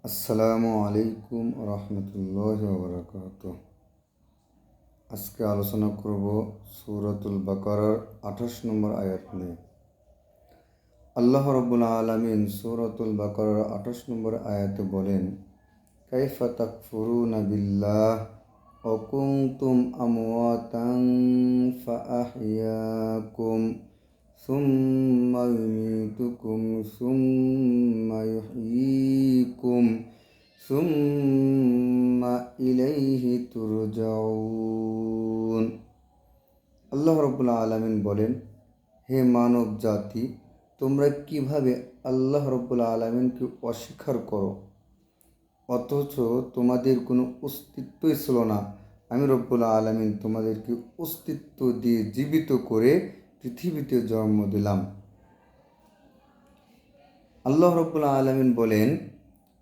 আসসালামু আলাইকুম রহমতুল্লাহ বারাকাত। আজকে আলোচনা করব সূরাতুল বাকারার 28 নম্বর আয়াত নিয়ে। আল্লাহ রাব্বুল আলামিন সূরাতুল বাকারার 28 নম্বর আয়াতে বলেন, কাইফা তাকফুরুনা বিল্লাহ ওয়া কুনতুম আমওয়াতান ফাআহইয়াকুম সুম্মা ইউমীতুকুম সুম্মা ইউহয়ীকুম সুম্মা ইলাইহি তুরজাউন। আল্লাহ রাব্বুল আলামিন বলেন, হে মানব জাতি, তোমরা কিভাবে আল্লাহ রাব্বুল আলামিনকে অস্বীকার করো, অথচ তোমাদের কোনো অস্তিত্বই ছিল না। আমি রব্বুল আলামিন তোমাদেরকে অস্তিত্ব দিয়ে জীবিত করে পৃথিবীতে জন্ম দিলাম। আল্লাহ রব্বুল আলামিন বলেন,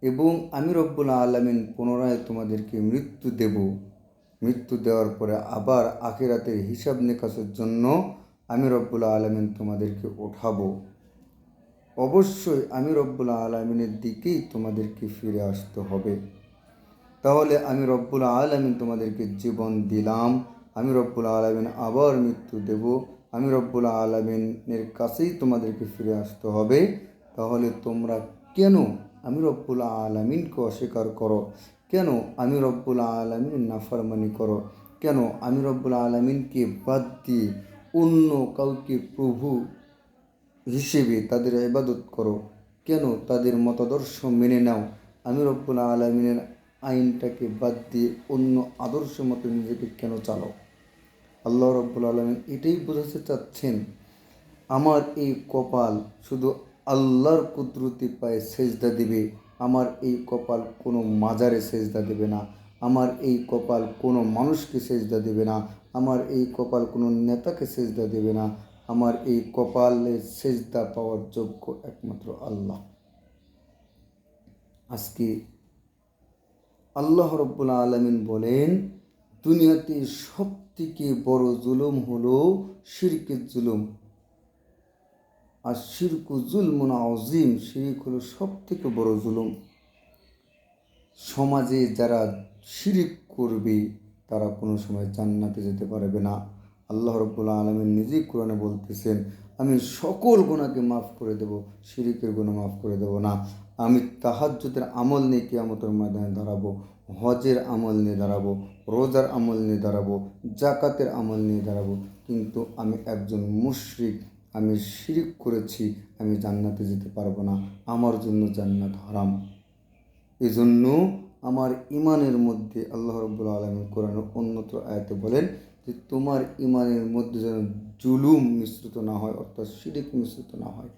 এবং আমি রব্বুল আলামিন পুনরায় তোমাদেরকে মৃত্যু দেব। মৃত্যু দেওয়ার পরে আবার আখিরাতের হিসাব নিকাশের জন্য আমি রব্বুল আলামিন তোমাদেরকে ওঠাবো। অবশ্যই আমি রব্বুল আলামিনের দিকেই তোমাদেরকে ফিরে আসতে হবে। তাহলে আমি রব্বুল আলামিন তোমাদেরকে জীবন দিলাম, আমি রব্বুল আলামিন আবার মৃত্যু দেব, আমি রব্বুল আলামিনের কাছেই তোমাদেরকে ফিরে আসতে হবে। তাহলে তোমরা কেন আমি রব্বুল আলামিনকে অস্বীকার করো? কেন আমি রব্বুল আলামিনের নাফরমানি করো? কেন আমি রব্বুল আলামিনকে বাদ দিয়ে অন্য কাউকে প্রভু হিসেবে তাদের ইবাদত করো? কেন তাদের মতাদর্শ মেনে নাও? আমি রব্বুল আলামিনের আইনটাকে বাদ দিয়ে অন্য আদর্শ মতো নিজেকে কেন চালাও? আল্লাহ রব্বুল আলামিন এটাই বোঝাতে চাচ্ছেন, আমার এই কপাল শুধু আল্লাহর কুদরতি পায়ে সেজদা দিবে। আমার এই কপাল কোনো মাজারে সেজদা দেবে না। আমার এই কপাল কোনো মানুষকে সেজদা দেবে না। আমার এই কপাল কোনো নেতাকে সেজদা দেবে না। আমার এই কপালে সেজদা পাওয়ার যোগ্য একমাত্র আল্লাহ। আজকে আল্লাহ রব্বুল আলামিন বলেন, দুনিয়াতে সবথেকে বড় জুলুম হলো শিরকের জুলুম। আর শিরকু জুলমুন আযীম, শিরক হলো সব থেকে বড় জুলুম। সমাজে যারা শিরক করবে তারা কোনো সময় জান্নাতে যেতে পারবে না। আল্লাহ রাব্বুল আলামিন নিজেই কোরআনে বলতেছেন, আমি সকল গুনাহকে মাফ করে দেব, শিরকের গুনাহ মাফ করে দেব না। আমি তাহাজ্জুদের আমল নিয়ে কিয়ামতের ময়দানে দাঁড়াবো, হজের আমল নিয়ে দাঁড়াবো, রোজার আমল নিয়ে দাঁড়াবো, জাকাতের আমল নিয়ে দাঁড়াবো, কিন্তু আমি একজন মুশরিক, আমি শিরক করেছি, আমি জান্নাতে যেতে পারবো না। আমার জন্য জান্নাত হারাম। এজন্য আমার ইমানের মধ্যে আল্লাহ রাব্বুল আলামিন কোরআনের অন্যত্র আয়াতে বলেন যে, তোমার ইমানের মধ্যে যেন জুলুম মিশ্রিত না হয়, অর্থাৎ শিরক মিশ্রিত না হয়।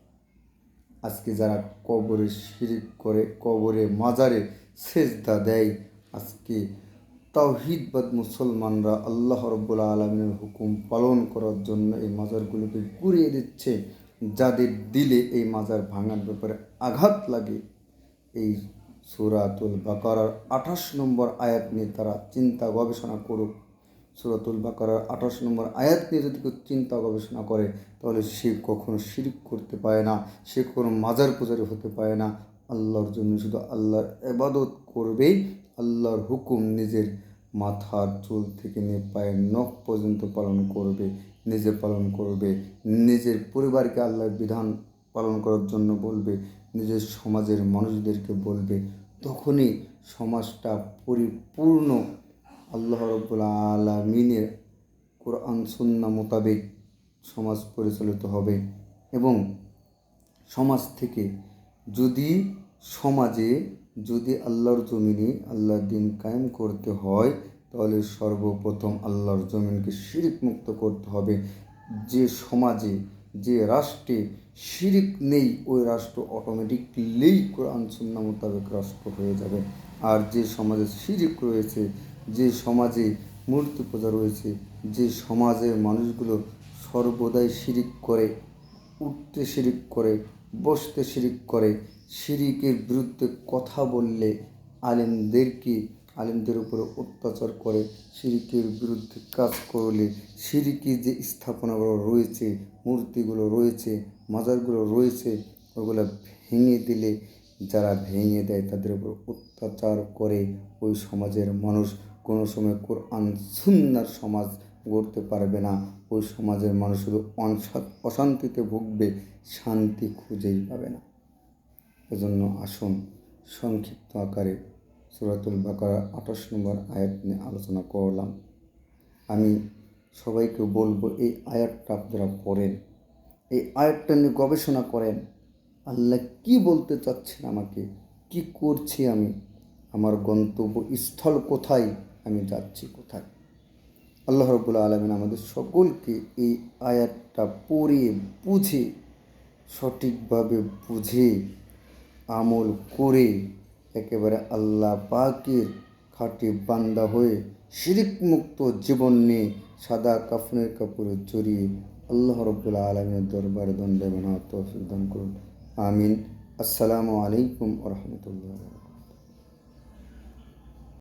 আজকে যারা কবরে শিরক করে, কবরে মাজারে সেজদা দেয়, আজকে তাওহীদবাদ মুসলমানরা আল্লাহ রাব্বুল আলামিনের হুকুম পালন করার জন্য এই মাজারগুলোকে গুঁড়িয়ে দিচ্ছে। যাদের দিলে এই মাজার ভাঙার ব্যাপারে আঘাত লাগে, এই সূরাতুল বাকারার 28 নম্বর আয়াত নিয়ে তারা চিন্তা গবেষণা করুক। সূরাতুল বাকারার 28 নম্বর আয়াত নিয়ে যদি কেউ চিন্তা গবেষণা করে, তাহলে সে কখনো শিরক করতে পারে না, সে কোনো মাজার পূজারি হতে পারে না। আল্লাহর জন্য শুধু আল্লাহর ইবাদত করবেই, আল্লাহর হুকুম নিজের মাথার চুল থেকে নিয়ে পায়ের নখ পর্যন্ত পালন করবে, নিজে পালন করবে, নিজের পরিবারকে আল্লাহর বিধান পালন করার জন্য বলবে, নিজের সমাজের মানুষদেরকে বলবে। তখনই সমাজটা পরিপূর্ণ আল্লাহ রাব্বুল আলামিনের কোরআন সুন্নাহ মোতাবেক সমাজ পরিচালিত হবে। এবং সমাজ থেকে যদি সমাজে যদি আল্লাহর জমিনে আল্লাহর দ্বীন কায়েম করতে হয়, তাহলে সর্বপ্রথম আল্লাহর জমিনকে শিরক মুক্ত করতে হবে। যে সমাজে, যে রাষ্ট্রে শিরক নেই, ওই রাষ্ট্র অটোমেটিকলি কোরআন সুন্নাহ মোতাবেক রাষ্ট্র হয়ে যাবে। আর যে সমাজে শিরক রয়েছে, যে সমাজে মূর্তি পূজা রয়েছে, যে সমাজের মানুষগুলো সর্বদাই শিরক করে, উঠতে শিরক করে, বসতে শিরক করে, শিরকের বিরুদ্ধে কথা বললে আলেমদের উপরে অত্যাচার করে, শিরকের বিরুদ্ধে কাজ করলে, শিরকি যে স্থাপনাগুলো রয়েছে, মূর্তিগুলো রয়েছে, মাজারগুলো রয়েছে, ওগুলো ভেঙে দিলে যারা ভেঙে দেয়, তাদের উপর অত্যাচার করে, ওই সমাজের মানুষ কোনো সময় কোরআন সুন্নাহর সমাজ গড়তে পারবে না। ওই সমাজের মানুষ শুধু অশান্তিতে ভুগবে, শান্তি খুঁজেই পাবে না। এজন্য আসুন সংক্ষিপ্ত আকারে সূরাতুল বাকারার 28 নম্বর আয়াত নিয়ে আলোচনা করলাম। আমি সবাইকে বলবো, এই আয়াতটা আপনারা পড়েন, এই আয়াতটা নিয়ে গবেষণা করেন। আল্লাহ কি বলতে চাচ্ছেন আমাকে, কি করছি আমি, আমার গন্তব্য স্থল কোথায়, আমি যাচ্ছি কোথায়। আল্লাহ রাব্বুল আলামিন আমাদের সকলকে এই আয়াতটা পড়ে বুঝে, সঠিকভাবে বুঝে আমল করে একেবারে আল্লাহ পাকের খাঁটি বান্দা হয়ে শিরিক মুক্ত জীবন নিয়ে সাদা কাফনের কাপড়ে জড়িয়ে আল্লাহ রাব্বুল আলামিনের দরবারে দণ্ডায়মান হওয়ার তৌফিক দান করুন। আমিন। আসসালামু আলাইকুম ওয়া রাহমাতুল্লাহি ওয়া বারাকাতুহু।